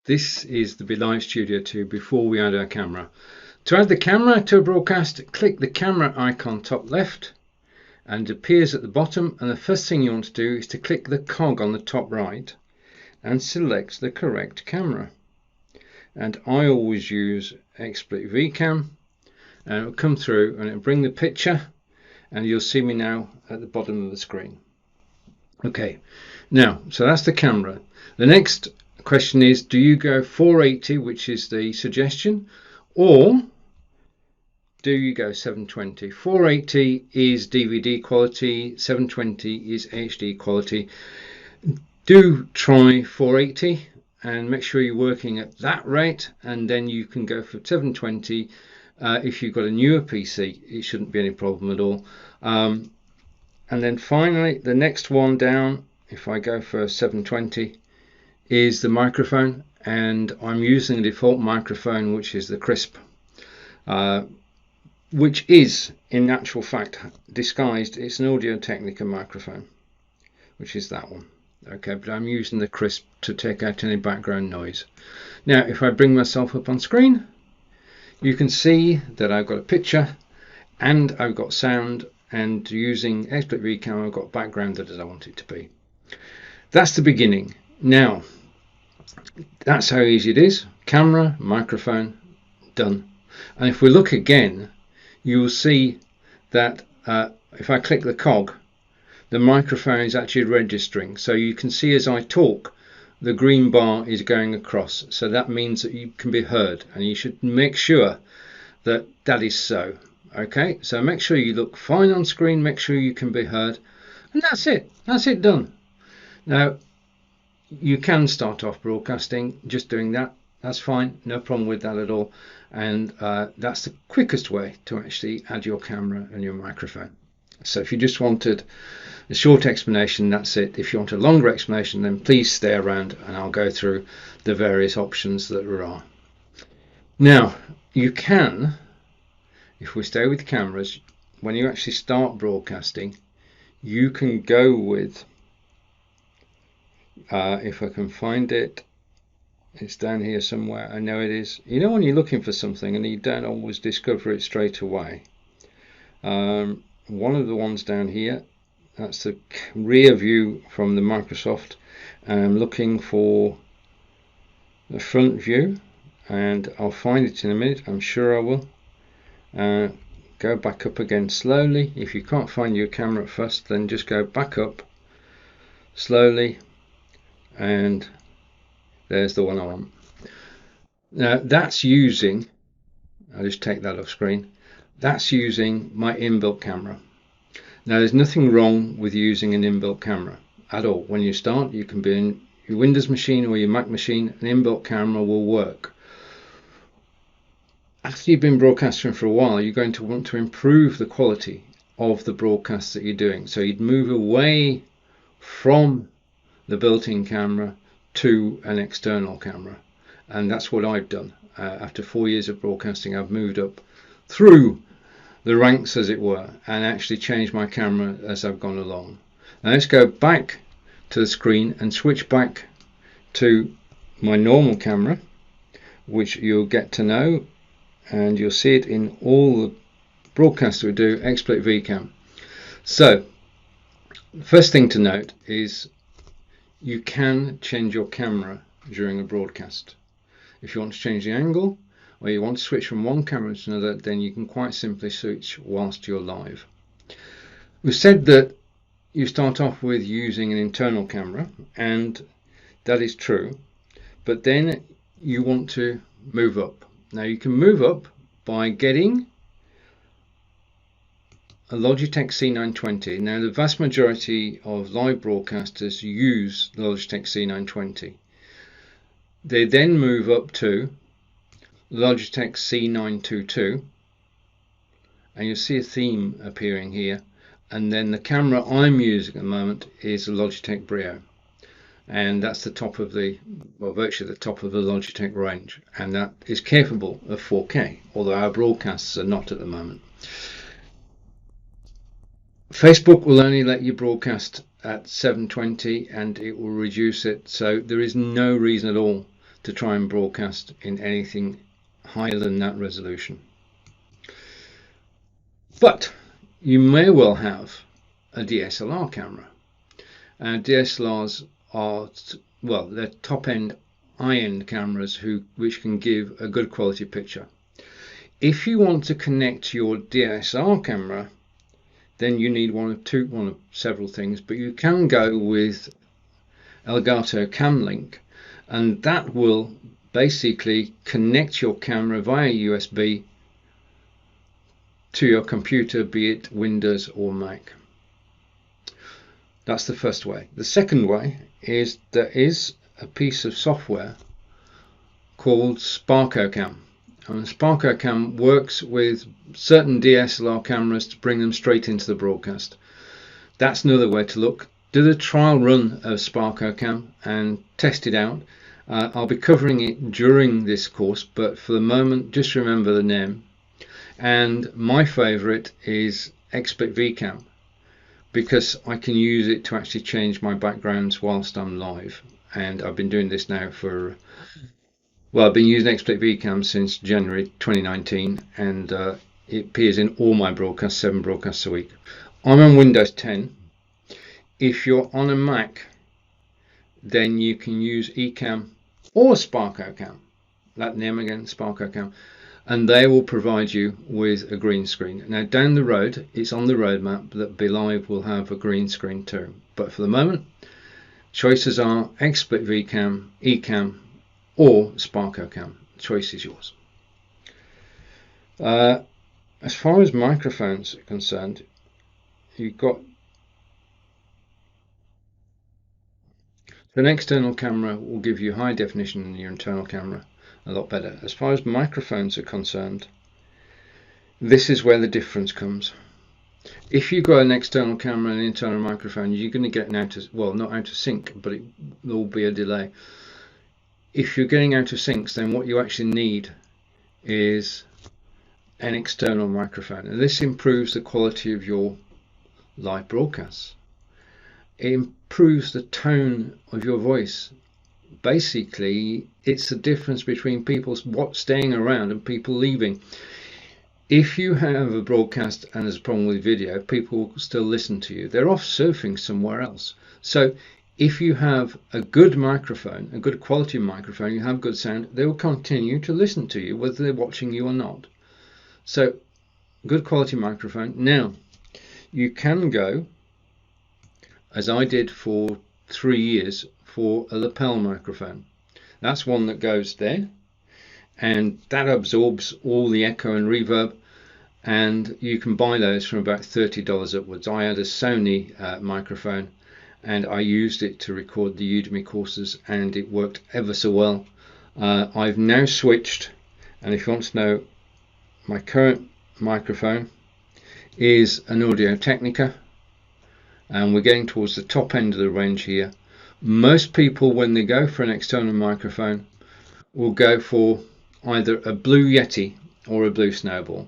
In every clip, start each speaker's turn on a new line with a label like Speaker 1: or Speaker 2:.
Speaker 1: This is the BeLive Studio 2 before we add our camera. To add the camera to a broadcast, click the camera icon top left and it appears at the bottom, and the first thing you want to do is to click the cog on the top right and select the correct camera. And I always use Xsplit Vcam, and it will come through and it will bring the picture, and you'll see me now at the bottom of the screen. Okay, now so that's the camera. The next question is, do you go 480, which is the suggestion, or do you go 720? 480 is DVD quality, 720 is HD quality. Do try 480 and make sure you're working at that rate, and then you can go for 720. If you've got a newer PC, it shouldn't be any problem at all. And then finally, the next one down, if I go for 720, is the microphone, and I'm using the default microphone, which is the Crisp, which is in actual fact disguised. It's an Audio Technica microphone, which is that one. Okay, but I'm using the Crisp to take out any background noise. Now if I bring myself up on screen, you can see that I've got a picture and I've got sound, and using Xsplit Vcam I've got background as I want it to be. That's the beginning. Now that's how easy it is. Camera, microphone, done. And if we look again, you will see that if I click the cog, the microphone is actually registering. So you can see as I talk, the green bar is going across. So that means that you can be heard, and you should make sure that that is so. Okay, so make sure you look fine on screen, make sure you can be heard, and that's it. That's it done. Now you can start off broadcasting just doing that. That's fine, no problem with that at all. And that's the quickest way to actually add your camera and your microphone. So if you just wanted a short explanation, that's it. If you want a longer explanation, then please stay around and I'll go through the various options that there are. Now you can, if we stay with cameras, when you actually start broadcasting, you can go with, if I can find it, it's down here somewhere. I know it is. You know when you're looking for something and you don't always discover it straight away. One of the ones down here, that's the rear view from the Microsoft. I'm looking for the front view, and I'll find it in a minute. I'm sure I will. Go back up again slowly. If you can't find your camera at first, then just go back up slowly, and there's the one I want. Now that's using, I'll just take that off screen, that's using my inbuilt camera. Now there's nothing wrong with using an inbuilt camera at all. When you start, you can be in your Windows machine or your Mac machine, an inbuilt camera will work. After you've been broadcasting for a while, you're going to want to improve the quality of the broadcasts that you're doing. So you'd move away from the built-in camera to an external camera, and that's what I've done. After 4 years of broadcasting, I've moved up through the ranks, as it were, and actually changed my camera as I've gone along. Now let's go back to the screen and switch back to my normal camera, which you'll get to know, and you'll see it in all the broadcasts we do, Xsplit Vcam. So first thing to note is you can change your camera during a broadcast. If you want to change the angle, or you want to switch from one camera to another, then you can quite simply switch whilst you're live. We've said that you start off with using an internal camera, and that is true, but then you want to move up. Now you can move up by getting a Logitech C920. Now the vast majority of live broadcasters use the Logitech C920. They then move up to Logitech C920, and you'll see a theme appearing here, and then the camera I'm using at the moment is the Logitech Brio, and that's the top of the, well, virtually the top of the Logitech range, and that is capable of 4K, although our broadcasts are not at the moment. Facebook will only let you broadcast at 720 and it will reduce it, so there is no reason at all to try and broadcast in anything higher than that resolution. But you may well have a DSLR camera. DSLRs are, well, they're top-end, high-end cameras which can give a good quality picture. If you want to connect your DSLR camera, then you need one of several things, but you can go with Elgato CamLink, and that will basically connect your camera via USB to your computer, be it Windows or Mac. That's the first way. The second way is there is a piece of software called SparkoCam. And SparkoCam works with certain DSLR cameras to bring them straight into the broadcast. That's another way to look. Do the trial run of SparkoCam and test it out. I'll be covering it during this course, but for the moment just remember the name. And my favorite is Xsplit Vcam, because I can use it to actually change my backgrounds whilst I'm live. And I've been doing this now for, well, I've been using Xsplit Vcam since January 2019, and it appears in all my broadcasts, 7 broadcasts a week. I'm on Windows 10. If you're on a Mac, then you can use Ecamm or SparkoCam. That name again, SparkoCam. And they will provide you with a green screen. Now down the road, it's on the roadmap that BeLive will have a green screen too. But for the moment, choices are Xsplit Vcam, Ecamm or SparkoCam. Choice is yours. As far as microphones are concerned, you've got an external camera will give you high definition in your internal camera. A lot better. As far as microphones are concerned, this is where the difference comes. If you've got an external camera and an internal microphone, you're going to get out of, well, not out of sync, but there will be a delay. If you're getting out of sync, then what you actually need is an external microphone, and this improves the quality of your live broadcasts. It improves the tone of your voice. Basically, it's the difference between people staying around and people leaving. If you have a broadcast and there's a problem with video, people will still listen to you. They're off surfing somewhere else. So if you have a good microphone, a good quality microphone, you have good sound, they will continue to listen to you whether they're watching you or not. So good quality microphone. Now you can go, as I did for 3 years, for a lapel microphone. That's one that goes there, and that absorbs all the echo and reverb, and you can buy those from about $30 upwards. I had a Sony microphone, and I used it to record the Udemy courses, and it worked ever so well. I've now switched, and if you want to know, my current microphone is an Audio Technica, and we're getting towards the top end of the range here. Most people, when they go for an external microphone, will go for either a blue Yeti or a blue Snowball.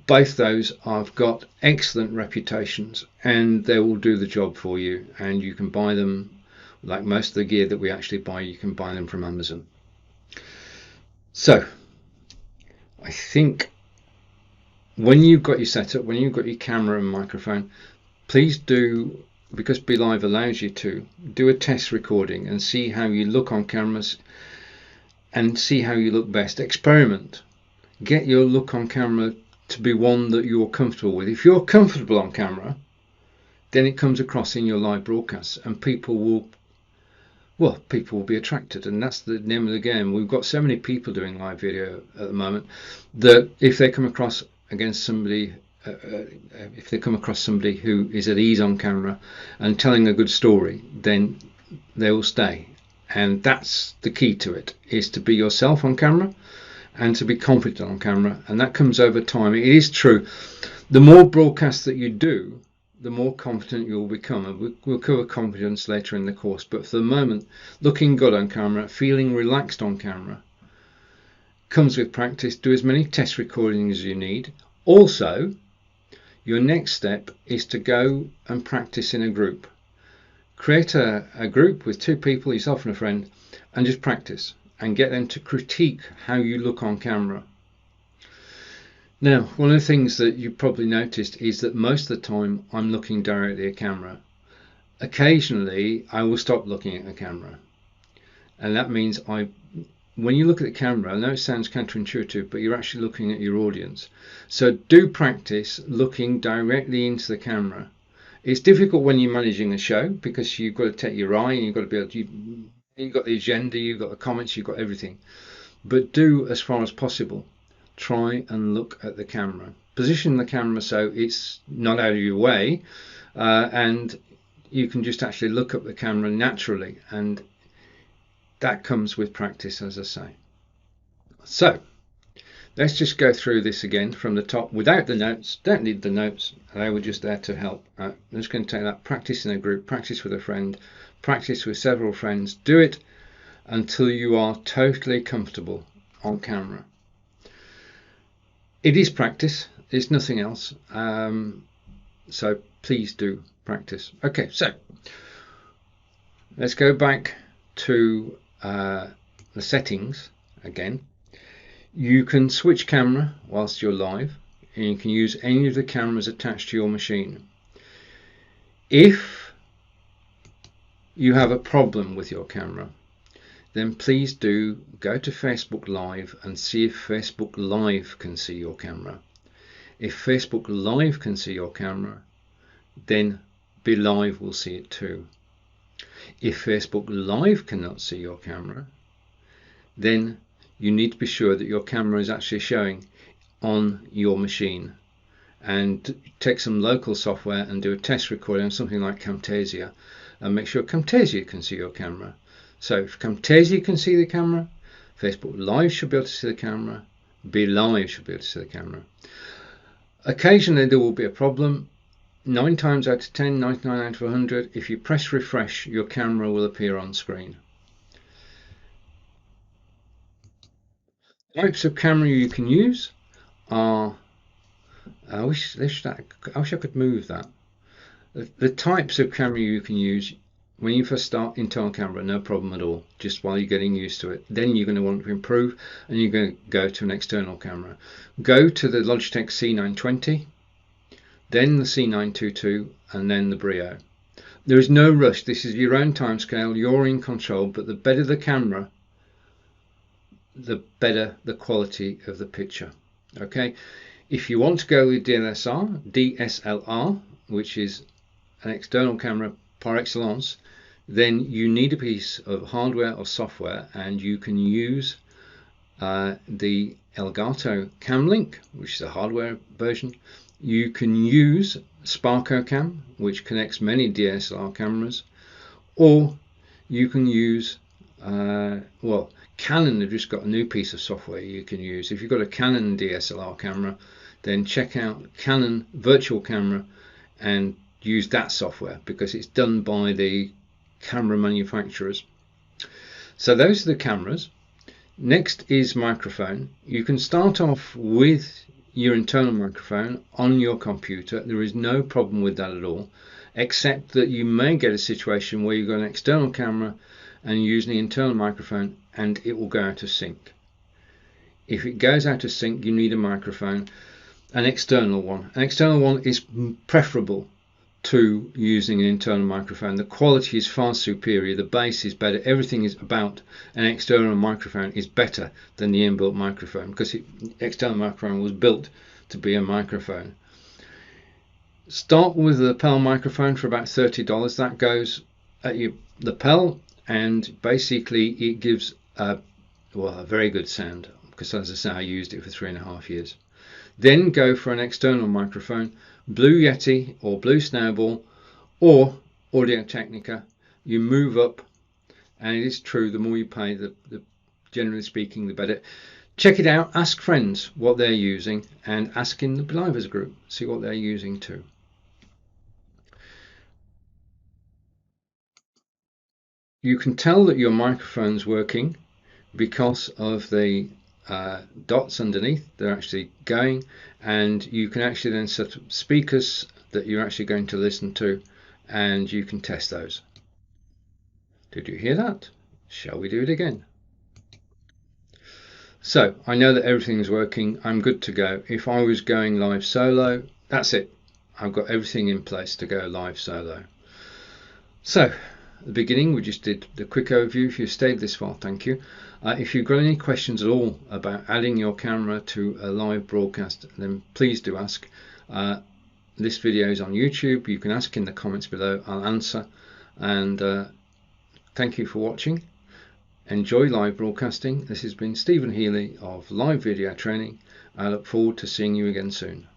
Speaker 1: Both those have got excellent reputations, and they will do the job for you, and you can buy them, like most of the gear that we actually buy, you can buy them from Amazon. So I think when you've got your setup, when you've got your camera and microphone, please do, because BeLive allows you to, do a test recording and see how you look on cameras and see how you look best. Experiment. Get your look on camera to be one that you're comfortable with. If you're comfortable on camera, then it comes across in your live broadcasts, and people will be attracted, and that's the name of the game. We've got so many people doing live video at the moment that if they come across against somebody, if they come across somebody who is at ease on camera and telling a good story, then they will stay. And that's the key to it, is to be yourself on camera and to be confident on camera, and that comes over time. It is true, the more broadcasts that you do, the more confident you'll become, and we'll cover confidence later in the course. But for the moment, looking good on camera, feeling relaxed on camera, comes with practice. Do as many test recordings as you need. Also, your next step is to go and practice in a group. Create a group with 2 people, yourself and a friend, and just practice and get them to critique how you look on camera. Now, one of the things that you probably noticed is that most of the time I'm looking directly at camera. Occasionally I will stop looking at the camera, and that means when you look at the camera, I know it sounds counterintuitive, but you're actually looking at your audience. So do practice looking directly into the camera. It's difficult when you're managing a show because you've got to take your eye and you've got to be able to, you've got the agenda, you've got the comments, you've got everything. But do, as far as possible, try and look at the camera. Position the camera so it's not out of your way, and you can just actually look at the camera naturally, and that comes with practice, as I say. So let's just go through this again from the top without the notes. Don't need the notes, they were just there to help. I'm just going to take that: practice in a group, practice with a friend, practice with several friends. Do it until you are totally comfortable on camera. It is practice, it's nothing else. So please do practice. Okay, so let's go back to the settings again. You can switch camera whilst you're live, and you can use any of the cameras attached to your machine. If you have a problem with your camera, then please do go to Facebook Live and see if Facebook Live can see your camera. If Facebook Live can see your camera, then BeLive will see it too. If Facebook Live cannot see your camera, then you need to be sure that your camera is actually showing on your machine, and take some local software and do a test recording on something like Camtasia and make sure Camtasia can see your camera. So if Camtasia can see the camera, Facebook Live should be able to see the camera, BeLive should be able to see the camera. Occasionally there will be a problem. 9 times out of 10, 99 out of 100, if you press refresh, your camera will appear on screen. Types of camera you can use are, I wish I could move that. The types of camera you can use: when you first start, internal camera, no problem at all, just while you're getting used to it. Then you're going to want to improve, and you're going to go to an external camera. Go to the Logitech C920, then the C922, and then the Brio. There is no rush. This is your own time scale. You're in control, but the better the camera, the better the quality of the picture. Okay, if you want to go with DSLR, which is an external camera par excellence, then you need a piece of hardware or software, and you can use the Elgato CamLink, which is a hardware version. You can use SparkoCam, which connects many DSLR cameras, or you can use well, Canon have just got a new piece of software you can use. If you've got a Canon DSLR camera, then check out Canon Virtual Camera and use that software, because it's done by the camera manufacturers. So those are the cameras. Next is microphone. You can start off with your internal microphone on your computer. There is no problem with that at all, except that you may get a situation where you've got an external camera and you're using the internal microphone and it will go out of sync. If it goes out of sync, you need a microphone, an external one. An external one is preferable to using an internal microphone. The quality is far superior, the bass is better, everything is about an external microphone is better than the inbuilt microphone, because the external microphone was built to be a microphone. Start with the Lapel microphone for about $30. That goes at your lapel, and basically it gives a very good sound, because as I say, I used it for 3.5 years. Then go for an external microphone, Blue Yeti or Blue Snowball or Audio Technica. You move up, and it is true, the more you pay, the generally speaking, the better. Check it out, ask friends what they're using, and ask in the BeLivers group, see what they're using too. You can tell that your microphone's working because of the dots underneath. They're actually going, and you can actually then set up speakers that you're actually going to listen to, and you can test those. Did you hear that? Shall we do it again? So I know that everything's working. I'm good to go. If I was going live solo, that's it. I've got everything in place to go live solo. So at the beginning we just did the quick overview. If you stayed this far, thank you. If you've got any questions at all about adding your camera to a live broadcast, then please do ask. This video is on YouTube. You can ask in the comments below. I'll answer. And thank you for watching. Enjoy live broadcasting. This has been Stephen Healey of Live Video Training. I look forward to seeing you again soon.